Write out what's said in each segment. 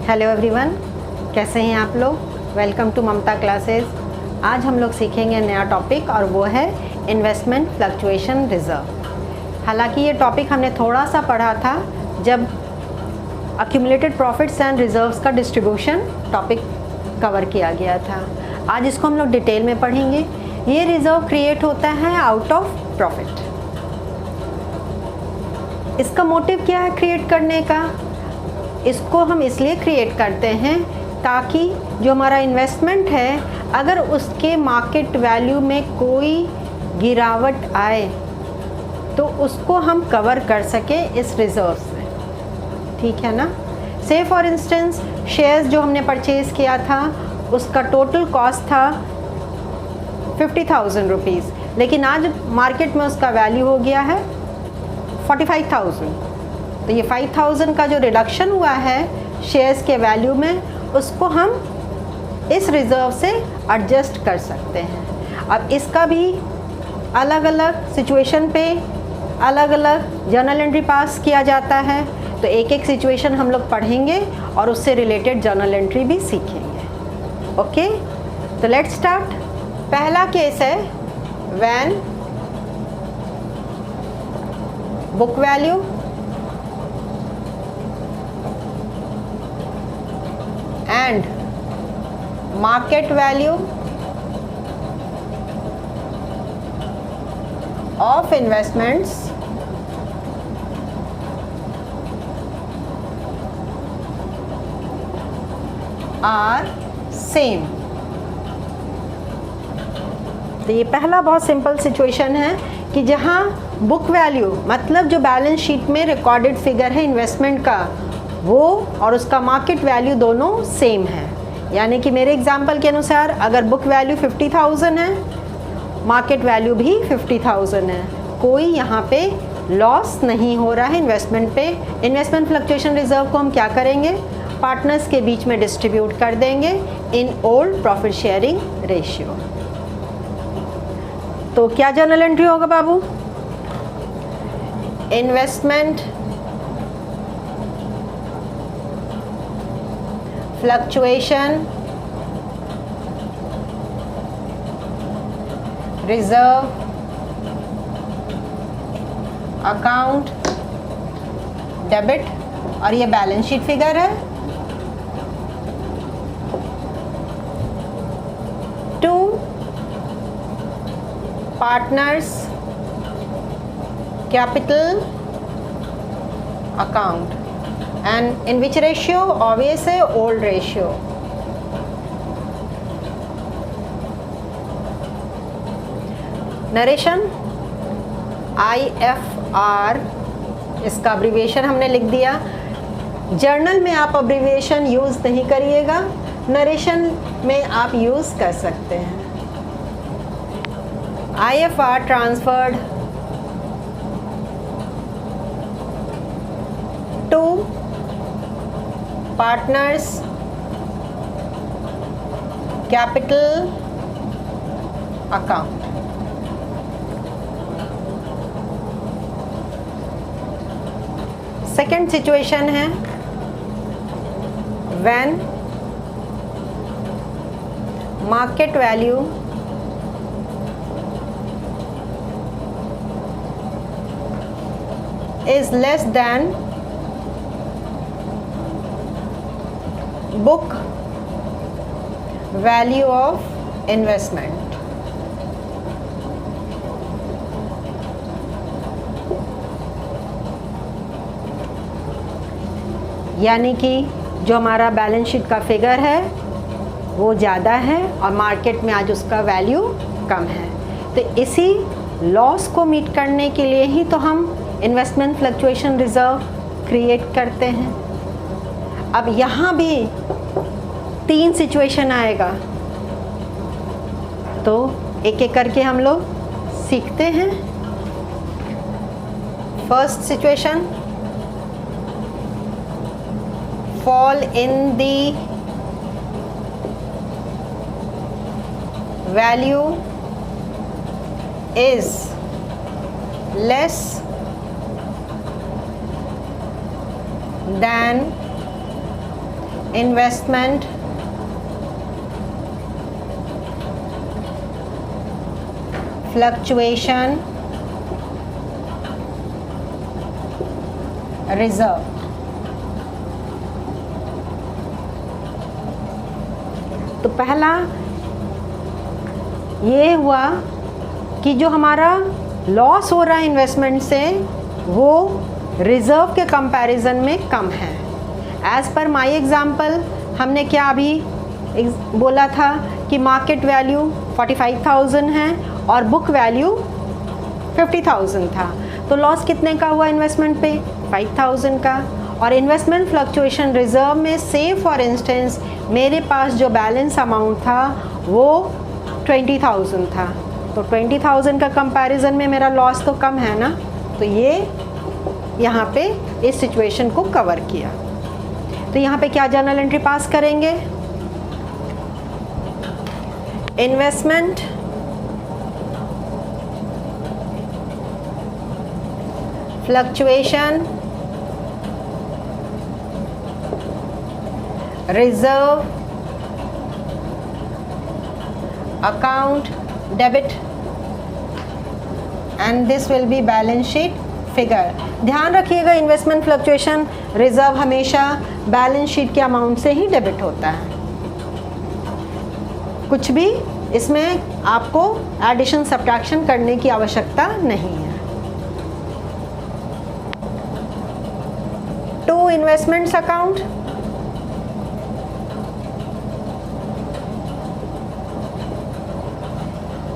Hello everyone, कैसे हैं आप लोग। Welcome to Mamta classes. आज हम लोग सीखेंगे नया टॉपिक और वो है इन्वेस्टमेंट फ्लक्चुएशन रिजर्व। हालांकि ये टॉपिक हमने थोड़ा सा पढ़ा था जब अक्यूमुलेटेड प्रॉफिट्स एंड रिजर्व्स का डिस्ट्रीब्यूशन टॉपिक कवर किया गया था। आज इसको हम लोग डिटेल में पढ़ेंगे। ये रिजर्व क्रिएट होता है आउट ऑफ प्रॉफिट। इसका मोटिव क्या है क्रिएट करने का? इसको हम इसलिए क्रिएट करते हैं ताकि जो हमारा इन्वेस्टमेंट है, अगर उसके मार्केट वैल्यू में कोई गिरावट आए तो उसको हम कवर कर सकें इस रिजर्व से। ठीक है ना। से फॉर इंस्टेंस शेयर्स जो हमने परचेज़ किया था उसका टोटल कॉस्ट था 50,000 रुपीज़, लेकिन आज मार्केट में उसका वैल्यू हो गया है 45,000। तो ये 5,000 का जो रिडक्शन हुआ है शेयर्स के वैल्यू में, उसको हम इस रिज़र्व से एडजस्ट कर सकते हैं। अब इसका भी अलग अलग सिचुएशन पे अलग अलग जर्नल एंट्री पास किया जाता है। तो एक एक सिचुएशन हम लोग पढ़ेंगे और उससे रिलेटेड जर्नल एंट्री भी सीखेंगे। ओके, तो लेट्स स्टार्ट। पहला केस है when book value and market value of investments are same। तो ये पहला बहुत सिंपल सिचुएशन है कि जहाँ बुक वैल्यू मतलब जो बैलेंस शीट में रिकॉर्डेड फिगर है इन्वेस्टमेंट का, वो और उसका मार्केट वैल्यू दोनों सेम है। यानी कि मेरे एग्जांपल के अनुसार अगर बुक वैल्यू 50,000 है, मार्केट वैल्यू भी 50,000 है, कोई यहाँ पे लॉस नहीं हो रहा है इन्वेस्टमेंट पे। इन्वेस्टमेंट फ्लक्चुएशन रिजर्व को हम क्या करेंगे, पार्टनर्स के बीच में डिस्ट्रीब्यूट कर देंगे in old profit sharing ratio. तो क्या जर्नल एंट्री होगा बाबू? Investment fluctuation reserve account debit, और ये बैलेंस शीट फिगर है। To partners capital account, and in which ratio? Obvious है old ratio। नरेशन IFR, इसका अब्रीविएशन हमने लिख दिया। जर्नल में आप अब्रीविएशन यूज़ नहीं करिएगा, नरेशन में आप यूज़ कर सकते हैं। IFR transferred to partners capital account. Second situation है when market value is less than book value of investment। यानी कि जो हमारा बैलेंस शीट का फिगर है वो ज़्यादा है और मार्केट में आज उसका वैल्यू कम है। तो इसी लॉस को मीट करने के लिए ही तो हम इन्वेस्टमेंट फ्लक्चुएशन रिजर्व क्रिएट करते हैं। अब यहाँ भी 3 सिचुएशन आएगा, तो एक एक करके हम लोग सीखते हैं। First situation, fall in the value is less than investment fluctuation reserve. तो पहला ये हुआ कि जो हमारा लॉस हो रहा है इन्वेस्टमेंट से वो रिजर्व के कंपैरिजन में कम है। एज पर माय एग्जांपल हमने क्या अभी बोला था कि मार्केट वैल्यू 45,000 है और बुक वैल्यू 50,000 था, तो लॉस कितने का हुआ इन्वेस्टमेंट पे? 5,000 का। और इन्वेस्टमेंट फ्लक्चुएशन रिजर्व में से फॉर इंस्टेंस मेरे पास जो बैलेंस अमाउंट था वो 20,000 था, तो 20,000 का कंपैरिजन में मेरा लॉस तो कम है ना, तो ये यहाँ पे इस सिचुएशन को कवर किया। तो यहाँ पे क्या जर्नल एंट्री पास करेंगे? Investment fluctuation reserve account debit and this will be balance sheet figure. ध्यान रखिएगा इन्वेस्टमेंट फ्लक्चुएशन रिजर्व हमेशा बैलेंस शीट के अमाउंट से ही डेबिट होता है, कुछ भी इसमें आपको एडिशन सब्ट्रैक्शन करने की आवश्यकता नहीं है। टू इन्वेस्टमेंट्स अकाउंट,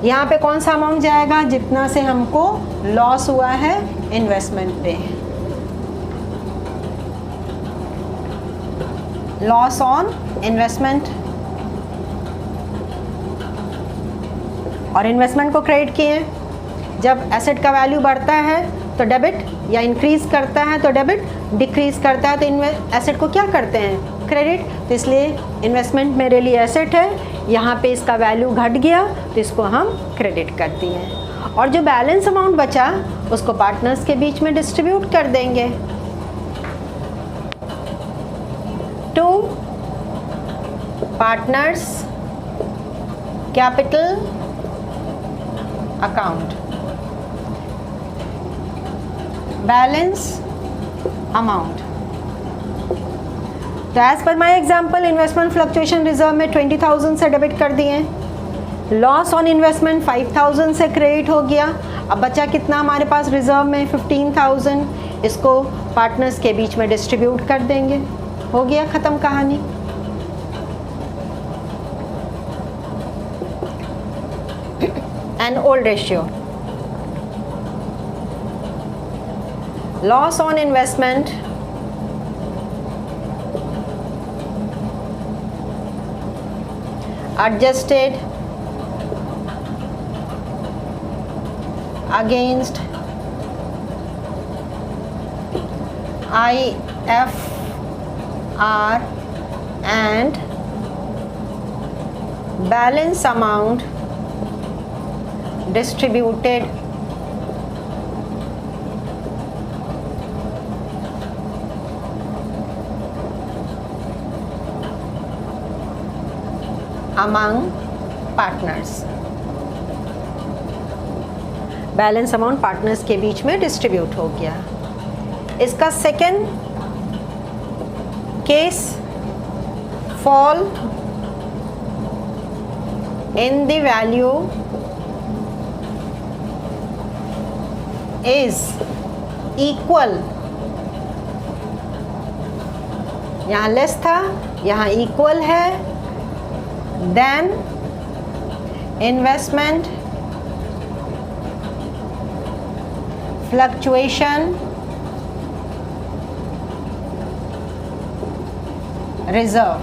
यहाँ पे कौन सा अमाउंट जाएगा? जितना से हमको लॉस हुआ है इन्वेस्टमेंट पे, लॉस ऑन इन्वेस्टमेंट। और इन्वेस्टमेंट को क्रेडिट किए, जब एसेट का वैल्यू बढ़ता है तो डेबिट, या इंक्रीज करता है तो डेबिट, डिक्रीज करता है तो एसेट को क्या करते हैं? क्रेडिट। तो इसलिए इन्वेस्टमेंट मेरे लिए एसेट है, यहाँ पे इसका वैल्यू घट गया तो इसको हम क्रेडिट कर दिए, और जो बैलेंस अमाउंट बचा उसको पार्टनर्स के बीच में डिस्ट्रीब्यूट कर देंगे। To partners capital account, balance amount. तो as per my example investment fluctuation reserve में 20,000 से डेबिट कर दिए, लॉस ऑन इन्वेस्टमेंट 5,000 से क्रेडिट हो गया, अब बचा कितना हमारे पास रिजर्व में? 15,000, इसको पार्टनर्स के बीच में डिस्ट्रीब्यूट कर देंगे, हो गया ख़त्म कहानी। An old ratio, loss on investment adjusted against IFR and balance amount distributed among partners। Balance amount partners के बीच में डिस्ट्रीब्यूट हो गया। इसका second case, fall in the value is equal, यहाँ लेस था यहाँ इक्वल है, देन इन्वेस्टमेंट फ्लक्चुएशन रिजर्व।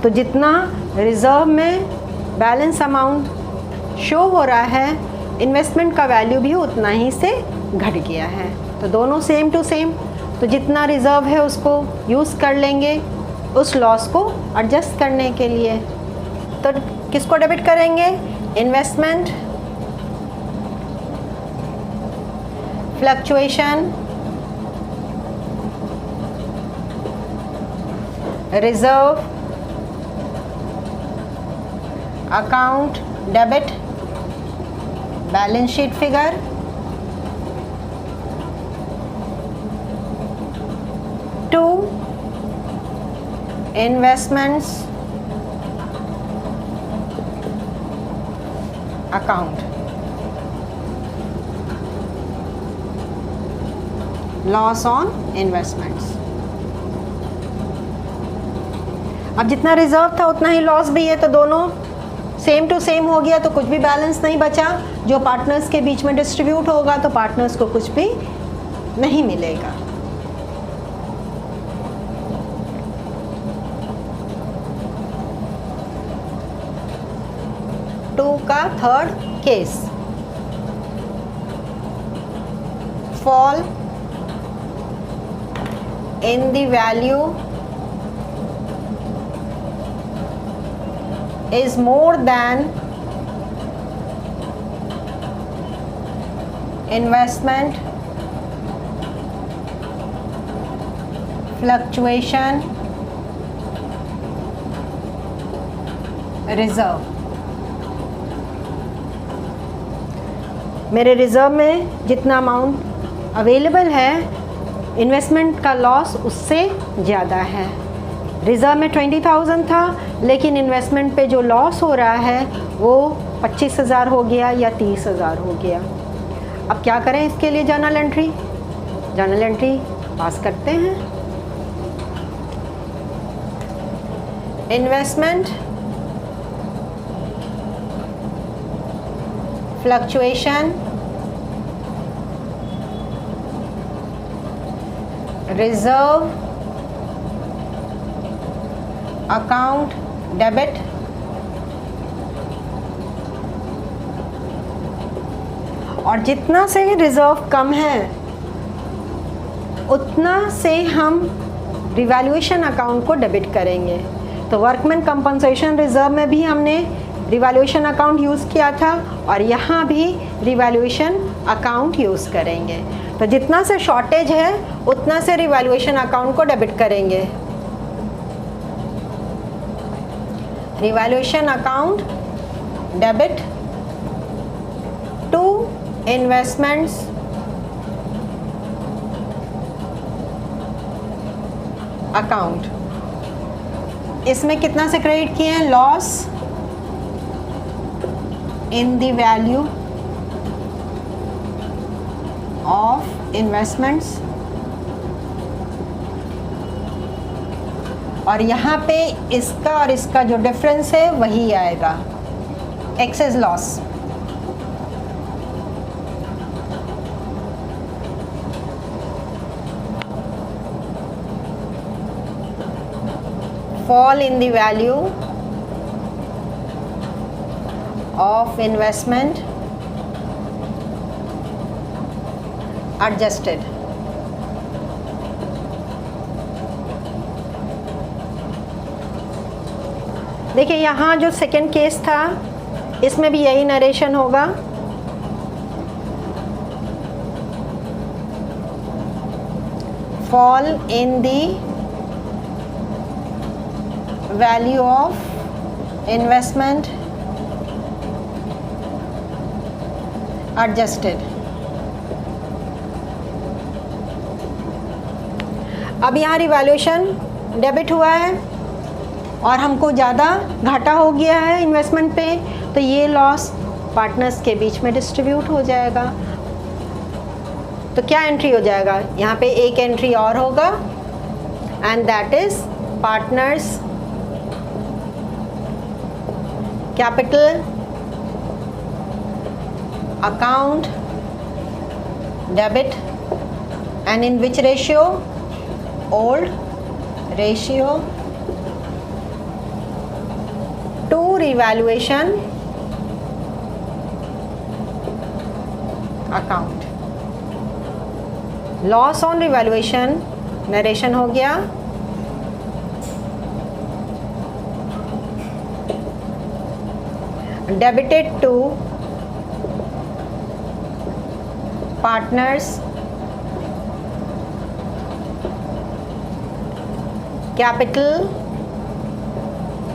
तो जितना रिजर्व में बैलेंस अमाउंट शो हो रहा है, इन्वेस्टमेंट का वैल्यू भी उतना ही से घट गया है, तो दोनों सेम टू सेम। तो जितना रिजर्व है उसको यूज़ कर लेंगे उस लॉस को एडजस्ट करने के लिए। तो किसको डेबिट करेंगे? Investment fluctuation reserve account debit balance sheet figure, to investments account, loss on investments. अब जितना रिजर्व था उतना ही लॉस भी है, तो दोनों सेम टू सेम हो गया, तो कुछ भी बैलेंस नहीं बचा। जो पार्टनर्स के बीच में डिस्ट्रीब्यूट होगा तो पार्टनर्स को कुछ भी नहीं मिलेगा। टू का third case, fall in the value is more than investment fluctuation reserve। मेरे रिजर्व में जितना अमाउंट अवेलेबल है, इन्वेस्टमेंट का लॉस उससे ज़्यादा है। रिज़र्व में 20,000 था, लेकिन इन्वेस्टमेंट पे जो लॉस हो रहा है वो 25,000 हो गया या 30,000 हो गया। अब क्या करें इसके लिए? जर्नल एंट्री पास करते हैं। Investment fluctuation reserve account debit और जितना से रिजर्व कम है उतना से हम रिवैल्यूएशन अकाउंट को डेबिट करेंगे। तो वर्कमैन कंपनसेशन रिजर्व में भी हमने रिवैल्यूएशन अकाउंट यूज़ किया था और यहाँ भी रिवैल्यूएशन अकाउंट यूज़ करेंगे। तो जितना से शॉर्टेज है उतना से रिवैल्यूएशन अकाउंट को डेबिट करेंगे। Revaluation account debit to investments account. इसमें कितना से क्रेडिट किए हैं? Loss in the value of investments और यहाँ पे इसका और इसका जो डिफरेंस है वही आएगा, excess loss. fall in the value of investment adjusted। देखिए यहाँ जो सेकेंड केस था इसमें भी यही नरेशन होगा। fall in the value of investment adjusted। अब यहाँ रिवैल्यूएशन डेबिट हुआ है और हमको ज़्यादा घाटा हो गया है इन्वेस्टमेंट पे, तो ये लॉस पार्टनर्स के बीच में डिस्ट्रीब्यूट हो जाएगा। तो क्या एंट्री हो जाएगा? यहाँ पे एक एंट्री और होगा and that is partners capital account debit and in which ratio? Old ratio to revaluation account. Loss on revaluation narration हो गया। Debited to partners capital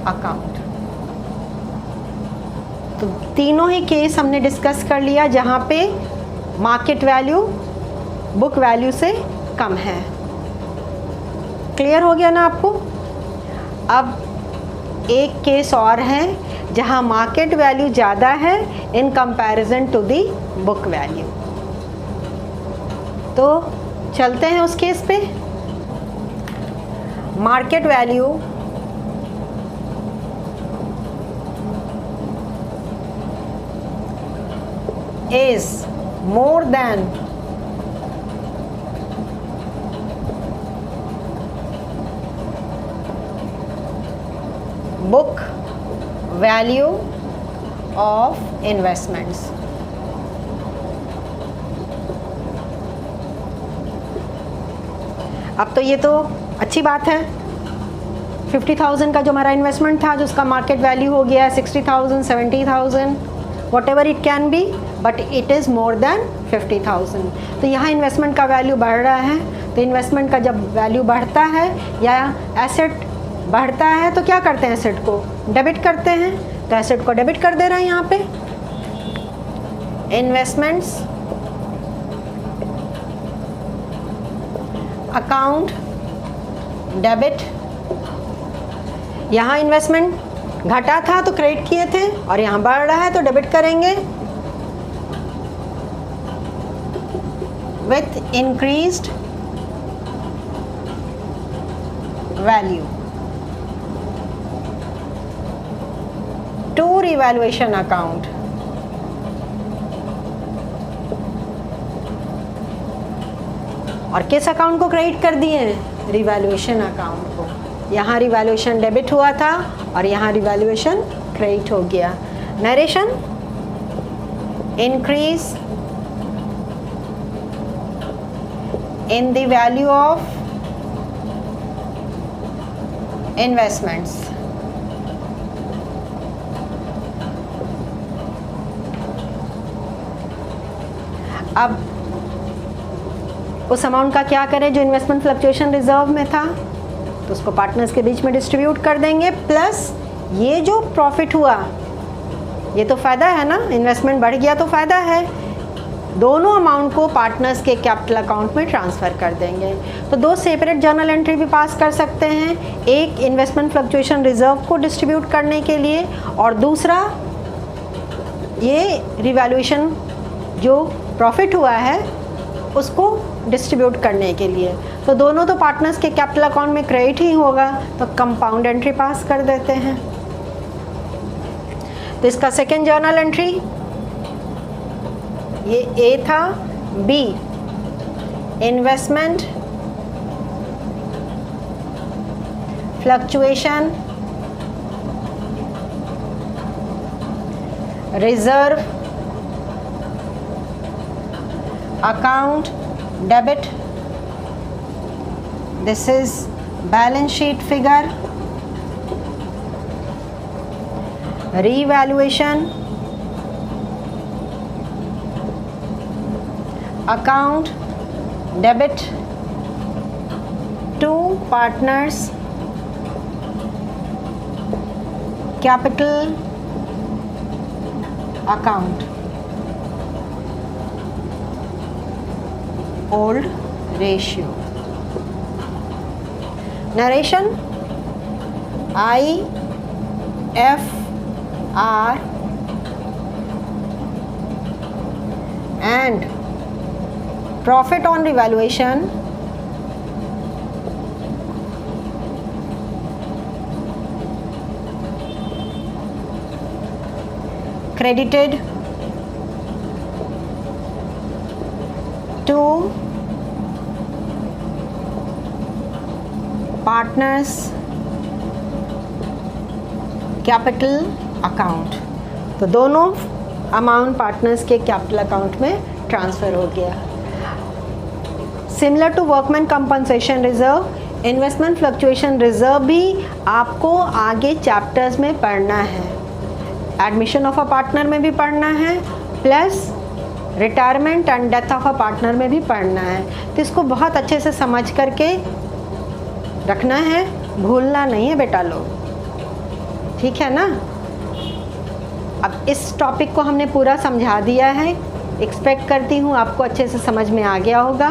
account. तो तीनों ही केस हमने डिस्कस कर लिया जहाँ पे मार्केट वैल्यू बुक वैल्यू से कम है। क्लियर हो गया ना आपको? अब एक केस और है जहाँ मार्केट वैल्यू ज़्यादा है in comparison to the book value. तो चलते हैं उस केस पे। Market value is more than book value of investments। अब तो ये तो अच्छी बात है, 50,000 का जो हमारा इन्वेस्टमेंट था, जो उसका मार्केट वैल्यू हो गया 60,000, 70,000, whatever it can be, but it is more than 50,000। तो यहाँ इन्वेस्टमेंट का वैल्यू बढ़ रहा है। तो इन्वेस्टमेंट का जब वैल्यू बढ़ता है या एसेट बढ़ता है तो क्या करते हैं, एसेट को डेबिट करते हैं। तो एसेट को डेबिट कर दे रहे हैं यहाँ पे। Investments account debit. यहाँ इन्वेस्टमेंट घटा था तो क्रेडिट किए थे और यहाँ बढ़ रहा है तो डेबिट करेंगे। With increased value to revaluation account. और किस अकाउंट को क्रेडिट कर दिए हैं, रिवैल्यूएशन अकाउंट को। यहाँ रिवैल्यूएशन डेबिट हुआ था और यहाँ रिवैल्यूएशन क्रेडिट हो गया। Narration increase in the value of investments. अब उस अमाउंट का क्या करें जो इन्वेस्टमेंट फ्लक्चुएशन रिजर्व में था, तो उसको पार्टनर्स के बीच में डिस्ट्रीब्यूट कर देंगे। प्लस ये जो प्रॉफिट हुआ, ये तो फ़ायदा है ना, इन्वेस्टमेंट बढ़ गया तो फ़ायदा है। दोनों अमाउंट को पार्टनर्स के कैपिटल अकाउंट में ट्रांसफ़र कर देंगे। तो दो सेपरेट जर्नल एंट्री भी पास कर सकते हैं, एक इन्वेस्टमेंट फ्लक्चुएशन रिजर्व को डिस्ट्रीब्यूट करने के लिए और दूसरा ये रिवैल्यूएशन जो प्रॉफिट हुआ है उसको डिस्ट्रीब्यूट करने के लिए। तो दोनों तो पार्टनर्स के कैपिटल अकाउंट में क्रेडिट ही होगा, तो कंपाउंड एंट्री पास कर देते हैं। तो इसका सेकेंड जर्नल एंट्री ये ए था। B investment fluctuation reserve account debit। This is balance sheet figure। Revaluation account debit to partners capital account। old ratio। narration IFR and profit on revaluation credited to partners capital account. तो दोनों amount partners के capital account में transfer हो गया। Similar to workman compensation reserve, investment fluctuation reserve भी आपको आगे chapters में पढ़ना है। एडमिशन ऑफ अ पार्टनर में भी पढ़ना है, plus retirement and death of a partner में भी पढ़ना है। तो इसको बहुत अच्छे से समझ करके रखना है, भूलना नहीं है बेटा लोग। ठीक है ना। अब इस टॉपिक को हमने पूरा समझा दिया है, एक्सपेक्ट करती हूँ आपको अच्छे से समझ में आ गया होगा।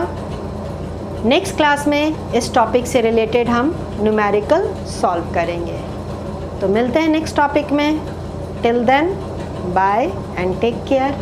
नेक्स्ट क्लास में इस टॉपिक से रिलेटेड हम न्यूमेरिकल सॉल्व करेंगे। तो मिलते हैं नेक्स्ट टॉपिक में। Till then bye and take care.